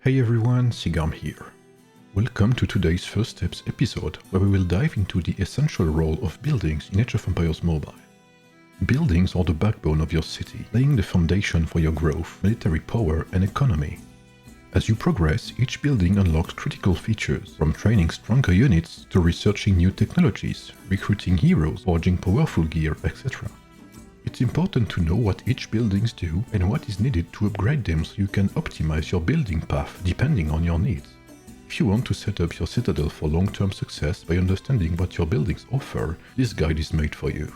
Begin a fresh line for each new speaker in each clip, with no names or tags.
Hey everyone, Sigam here. Welcome to today's First Steps episode, where we will dive into the essential role of buildings in Age of Empires Mobile. Buildings are the backbone of your city, laying the foundation for your growth, military power and economy. As you progress, each building unlocks critical features, from training stronger units to researching new technologies, recruiting heroes, forging powerful gear, etc. It's important to know what each buildings do and what is needed to upgrade them so you can optimize your building path depending on your needs. If you want to set up your citadel for long-term success by understanding what your buildings offer, this guide is made for you.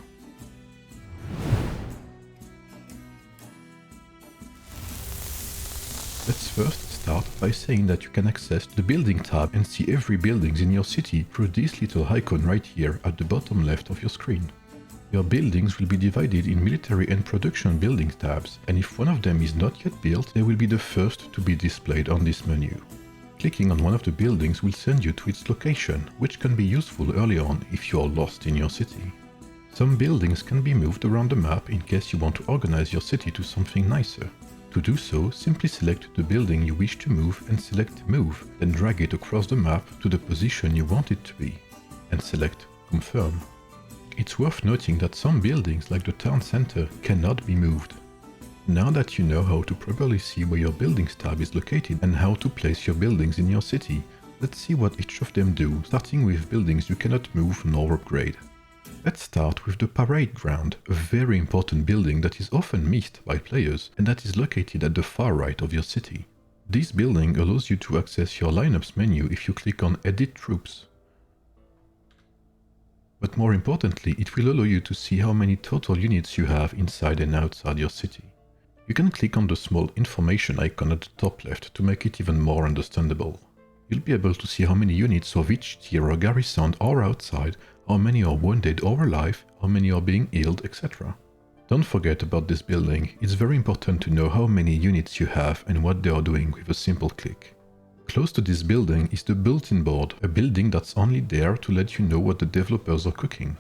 Let's first start by saying that you can access the Building tab and see every buildings in your city through this little icon right here at the bottom left of your screen. Your buildings will be divided in military and production buildings tabs, and if one of them is not yet built, they will be the first to be displayed on this menu. Clicking on one of the buildings will send you to its location, which can be useful early on if you are lost in your city. Some buildings can be moved around the map in case you want to organize your city to something nicer. To do so, simply select the building you wish to move and select Move, then drag it across the map to the position you want it to be, and select Confirm. It's worth noting that some buildings, like the town center, cannot be moved. Now that you know how to properly see where your buildings tab is located and how to place your buildings in your city, let's see what each of them do, starting with buildings you cannot move nor upgrade. Let's start with the Parade Ground, a very important building that is often missed by players and that is located at the far right of your city. This building allows you to access your lineups menu if you click on Edit Troops. But more importantly, it will allow you to see how many total units you have inside and outside your city. You can click on the small information icon at the top left to make it even more understandable. You'll be able to see how many units of each tier or garrison are outside, how many are wounded or alive, how many are being healed, etc. Don't forget about this building, it's very important to know how many units you have and what they are doing with a simple click. Close to this building is the Bulletin Board, a building that's only there to let you know what the developers are cooking.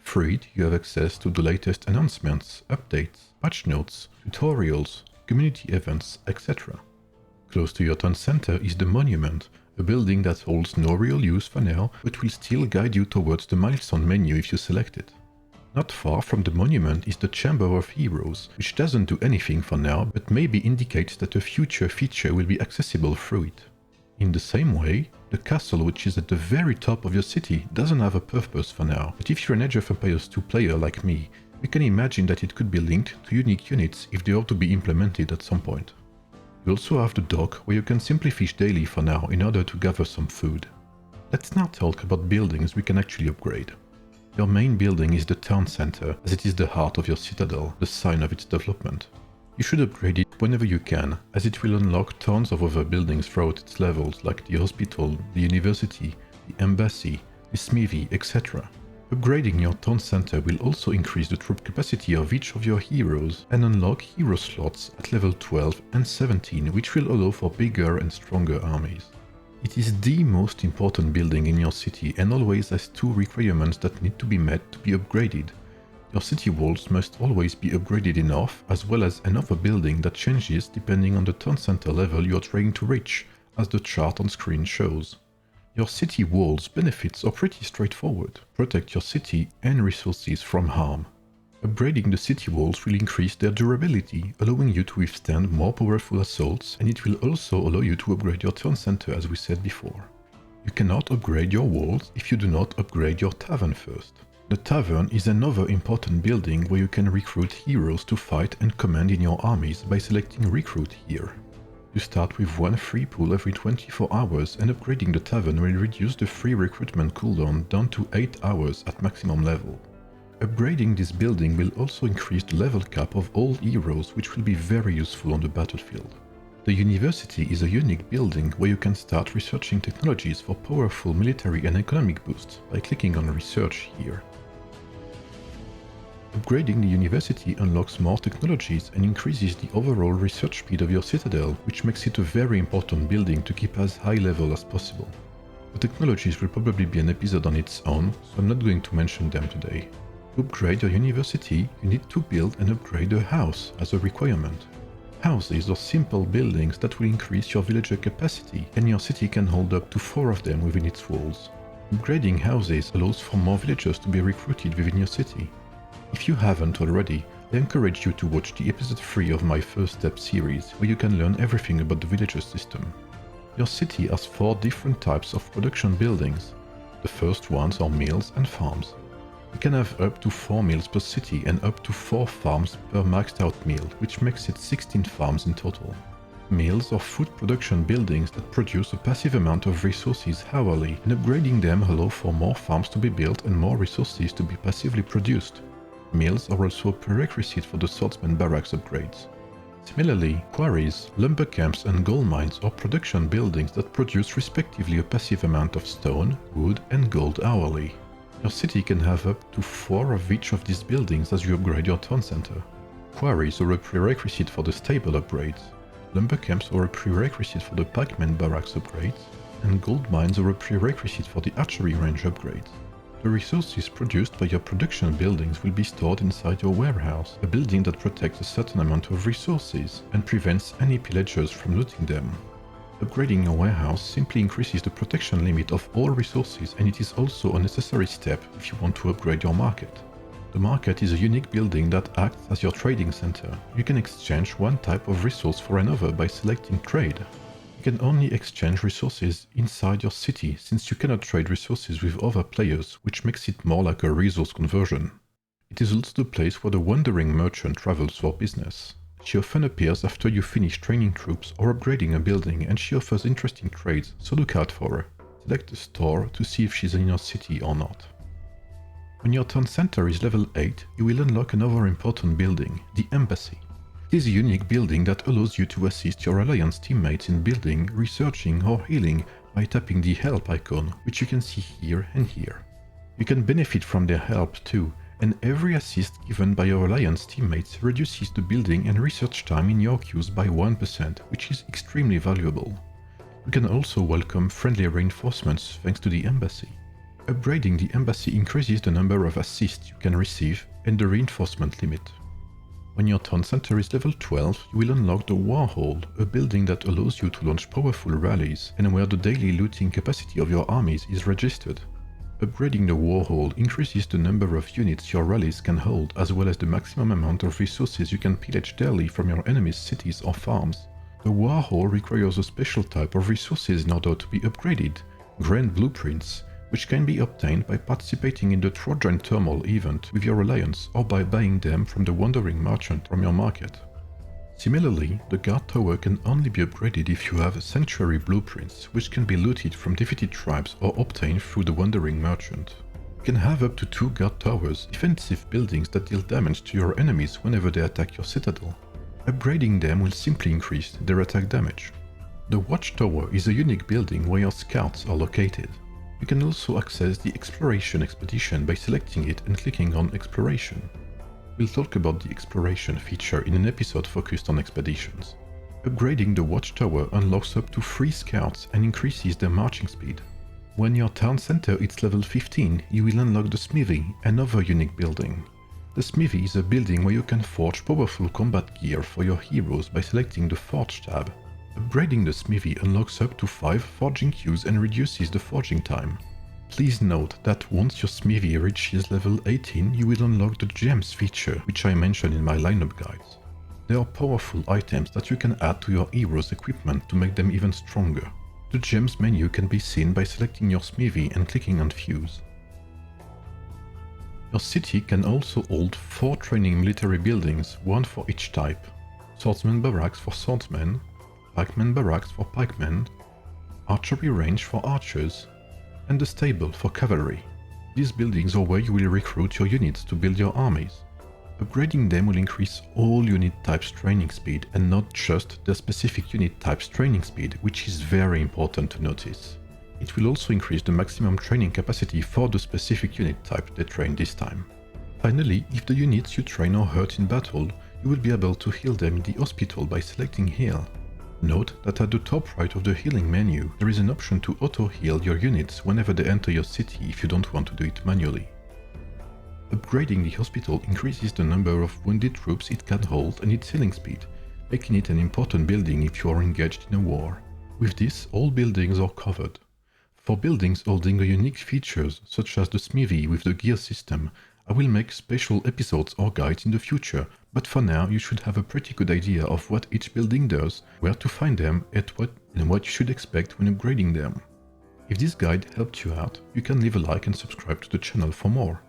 Through it, you have access to the latest announcements, updates, patch notes, tutorials, community events, etc. Close to your town center is the Monument, a building that holds no real use for now, but will still guide you towards the milestone menu if you select it. Not far from the Monument is the Chamber of Heroes, which doesn't do anything for now, but maybe indicates that a future feature will be accessible through it. In the same way, the castle, which is at the very top of your city, doesn't have a purpose for now, but if you're an Age of Empires 2 player like me, you can imagine that it could be linked to unique units if they are to be implemented at some point. You also have the dock, where you can simply fish daily for now in order to gather some food. Let's now talk about buildings we can actually upgrade. Your main building is the town center, as it is the heart of your citadel, the sign of its development. You should upgrade it whenever you can, as it will unlock tons of other buildings throughout its levels, like the hospital, the university, the embassy, the smithy, etc. Upgrading your town center will also increase the troop capacity of each of your heroes and unlock hero slots at level 12 and 17, which will allow for bigger and stronger armies. It is the most important building in your city and always has two requirements that need to be met to be upgraded. Your city walls must always be upgraded enough, as well as another building that changes depending on the town center level you are trying to reach, as the chart on screen shows. Your city walls benefits are pretty straightforward. Protect your city and resources from harm. Upgrading the city walls will increase their durability, allowing you to withstand more powerful assaults, and it will also allow you to upgrade your town center as we said before. You cannot upgrade your walls if you do not upgrade your tavern first. The Tavern is another important building where you can recruit heroes to fight and command in your armies by selecting Recruit here. You start with one free pool every 24 hours, and upgrading the Tavern will reduce the free recruitment cooldown down to 8 hours at maximum level. Upgrading this building will also increase the level cap of all heroes, which will be very useful on the battlefield. The university is a unique building where you can start researching technologies for powerful military and economic boosts by clicking on Research here. Upgrading the university unlocks more technologies and increases the overall research speed of your citadel, which makes it a very important building to keep as high level as possible. The technologies will probably be an episode on its own, so I'm not going to mention them today. To upgrade your university, you need to build and upgrade a house as a requirement. Houses are simple buildings that will increase your villager capacity, and your city can hold up to 4 of them within its walls. Upgrading houses allows for more villagers to be recruited within your city. If you haven't already, I encourage you to watch the episode 3 of my First Step series, where you can learn everything about the villager system. Your city has 4 different types of production buildings. The first ones are mills and farms. You can have up to 4 mills per city and up to 4 farms per maxed out mill, which makes it 16 farms in total. Mills are food production buildings that produce a passive amount of resources hourly, and upgrading them allows for more farms to be built and more resources to be passively produced. Mills are also a prerequisite for the Swordsmen barracks upgrades. Similarly, quarries, lumber camps and gold mines are production buildings that produce respectively a passive amount of stone, wood and gold hourly. Your city can have up to 4 of each of these buildings as you upgrade your town center. Quarries are a prerequisite for the stable upgrades. Lumber camps are a prerequisite for the pikemen barracks upgrades, and gold mines are a prerequisite for the archery range upgrades. The resources produced by your production buildings will be stored inside your warehouse, a building that protects a certain amount of resources and prevents any pillagers from looting them. Upgrading your warehouse simply increases the protection limit of all resources, and it is also a necessary step if you want to upgrade your market. The market is a unique building that acts as your trading center. You can exchange one type of resource for another by selecting trade. You can only exchange resources inside your city, since you cannot trade resources with other players, which makes it more like a resource conversion. It is also the place where the wandering merchant travels for business. She often appears after you finish training troops or upgrading a building, and she offers interesting trades, so look out for her. Select the store to see if she's in your city or not. When your town center is level 8, you will unlock another important building, the embassy. It is a unique building that allows you to assist your alliance teammates in building, researching or healing by tapping the help icon, which you can see here and here. You can benefit from their help too, and every assist given by your alliance teammates reduces the building and research time in your queues by 1%, which is extremely valuable. You can also welcome friendly reinforcements thanks to the embassy. Upgrading the embassy increases the number of assists you can receive and the reinforcement limit. When your town center is level 12, you will unlock the War Hall, a building that allows you to launch powerful rallies and where the daily looting capacity of your armies is registered. Upgrading the War Hall increases the number of units your rallies can hold, as well as the maximum amount of resources you can pillage daily from your enemies' cities or farms. The War Hall requires a special type of resources in order to be upgraded, Grand Blueprints, which can be obtained by participating in the Trojan Thermal event with your alliance or by buying them from the Wandering Merchant from your market. Similarly, the guard tower can only be upgraded if you have sanctuary blueprints, which can be looted from defeated tribes or obtained through the Wandering Merchant. You can have up to 2 guard towers, defensive buildings that deal damage to your enemies whenever they attack your citadel. Upgrading them will simply increase their attack damage. The watchtower is a unique building where your scouts are located. You can also access the Exploration Expedition by selecting it and clicking on Exploration. We'll talk about the exploration feature in an episode focused on expeditions. Upgrading the watchtower unlocks up to 3 scouts and increases their marching speed. When your town center is level 15, you will unlock the Smithy, another unique building. The Smithy is a building where you can forge powerful combat gear for your heroes by selecting the Forge tab. Upgrading the Smithy unlocks up to 5 forging queues and reduces the forging time. Please note that once your Smithy reaches level 18, you will unlock the Gems feature, which I mentioned in my lineup guides. They are powerful items that you can add to your hero's equipment to make them even stronger. The Gems menu can be seen by selecting your Smithy and clicking on Fuse. Your city can also hold 4 training military buildings, one for each type. Swordsman barracks for swordsmen, pikemen barracks for pikemen, archery range for archers, and the stable for cavalry. These buildings are where you will recruit your units to build your armies. Upgrading them will increase all unit types training speed and not just their specific unit types training speed, which is very important to notice. It will also increase the maximum training capacity for the specific unit type they train this time. Finally, if the units you train are hurt in battle, you will be able to heal them in the hospital by selecting Heal. Note that at the top right of the healing menu, there is an option to auto-heal your units whenever they enter your city if you don't want to do it manually. Upgrading the hospital increases the number of wounded troops it can hold and its healing speed. making it an important building if you are engaged in a war. With this, all buildings are covered. For buildings holding a unique features, such as the Smithy with the gear system, I will make special episodes or guides in the future, but for now you should have a pretty good idea of what each building does, where to find them, and what you should expect when upgrading them. If this guide helped you out, you can leave a like and subscribe to the channel for more.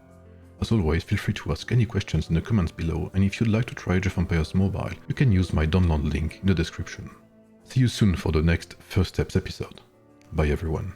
As always, feel free to ask any questions in the comments below, and if you'd like to try Age of Empires Mobile, you can use my download link in the description. See you soon for the next First Steps episode. Bye everyone.